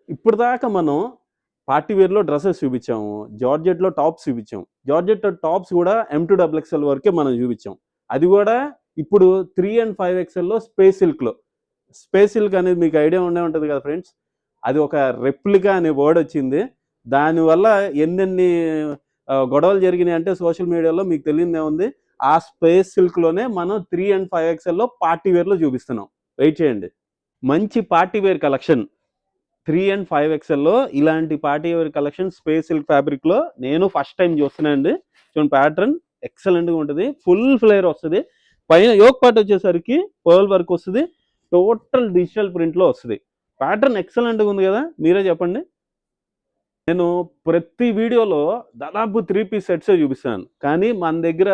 ఇప్పుడు దాకా మనం పార్టీ వేర్‌లో డ్రెసెస్ చూపించాము. జార్జెట్‌లో టాప్స్ చూపించాం. జార్జెట్ టాప్స్ కూడా M2 డబుల్ ఎక్స్ఎల్ వరకే మనం చూపించాం. అది కూడా ఇప్పుడు 3 అండ్ 5 ఎక్స్ఎల్‌లో స్పేస్ సిల్క్‌లో. స్పేస్ సిల్క్ అనేది మీకు ఐడియా ఉండే ఉంటది కదా ఫ్రెండ్స్. అది ఒక రెప్లికా అనే వర్డ్ వచ్చింది. దానివల్ల ఎన్నెన్ని గొడవలు జరిగినాయి అంటే సోషల్ మీడియాలో మీకు తెలియనిదేముంది. ఆ స్పేస్ సిల్క్‌లోనే మనం 3 అండ్ 5 ఎక్స్ఎల్‌లో పార్టీ వేర్‌లో చూపిస్తున్నాం. వెయిట్ చేయండి. మంచి పార్టీ వేర్ కలెక్షన్ 3 అండ్ 5 ఎక్స్ఎల్‌లో ఇలాంటి party wear collection space silk ఫ్యాబ్రిక్‌లో నేను ఫస్ట్ టైం చూస్తున్నానండి. చూడండి ప్యాటర్న్ ఎక్సలెంట్‌గా ఉంటది. ఫుల్ ఫ్లేర్ వస్తది. పైన యోక్ పార్ట్ వచ్చేసరికి పర్ల్ వర్క్ వస్తది. టోటల్ డిజిటల్ ప్రింట్‌లో వస్తది. ప్యాటర్న్ ఎక్సలెంట్‌గా ఉంది కదా! మీరే చెప్పండి. నేను ప్రతి వీడియోలో దాదాపు 3 పీస్ సెట్సే చూపిస్తాను. కానీ మన దగ్గర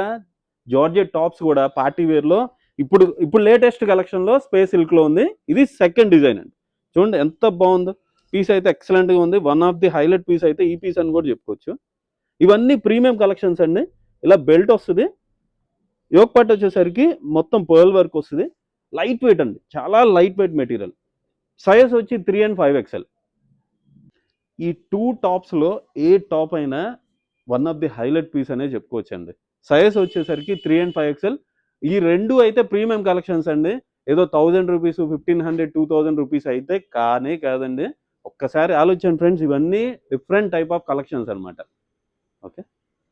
జార్జెట్ టాప్స్ కూడా పార్టీ వేర్‌లో ఇప్పుడు లేటెస్ట్ కలెక్షన్‌లో స్పేస్ సిల్క్‌లో ఉంది. ఇది సెకండ్ డిజైన్ అండి. చూడండి ఎంత బాగుందో. పీస్ అయితే ఎక్సలెంట్‌గా ఉంది. One of the highlight piece అయితే ఈ పీస్ అని కూడా చెప్పుకోవచ్చు. ఇవన్నీ ప్రీమియం కలెక్షన్స్ అండి. ఇలా బెల్ట్ వస్తది. యోక్ పార్ట్ వచ్చేసరికి మొత్తం పర్ల్ వర్క్ వస్తది. లైట్ వెయిట్ అండి. చాలా లైట్ వెయిట్ మెటీరియల్. సైజ్ వచ్చి 3 అండ్ 5 ఎక్స్ఎల్. ఈ 2 టాప్స్‌లో ఏ టాప్ అయినా one of the highlight piece అనే చెప్పుకోవచ్చండి. సైజ్ వచ్చేసరికి 3 అండ్ 5 ఎక్స్ఎల్. ఈ 2 అయితే ప్రీమియం కలెక్షన్స్ అండి. ఏదో రూ. 1000 1500 2000 రూపీస్ అయితే కానే కాదండి. ఒక్కసారి ఆలోచించండి ఫ్రెండ్స్. ఇవన్నీ డిఫరెంట్ టైప్ ఆఫ్ కలెక్షన్స్ అన్నమాట. ఓకే.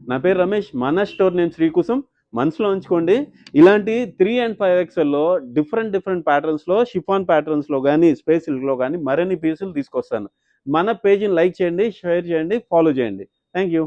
నా పేరు రమేష్. మన స్టోర్ నేమ్ శ్రీకుసుమ్. మనసులో ఉంచుకోండి. ఇలాంటి 3 అండ్ 5 ఎక్స్ఎల్‌లో డిఫరెంట్ ప్యాటర్న్స్‌లో షిఫాన్ ప్యాటర్న్స్‌లో గాని, స్పేస్ సిల్క్‌లో గాని మరిన్ని పీసులు తీసుకొస్తాను. మన పేజ్‌ని లైక్ చేయండి, షేర్ చేయండి, ఫాలో చేయండి. Thank you.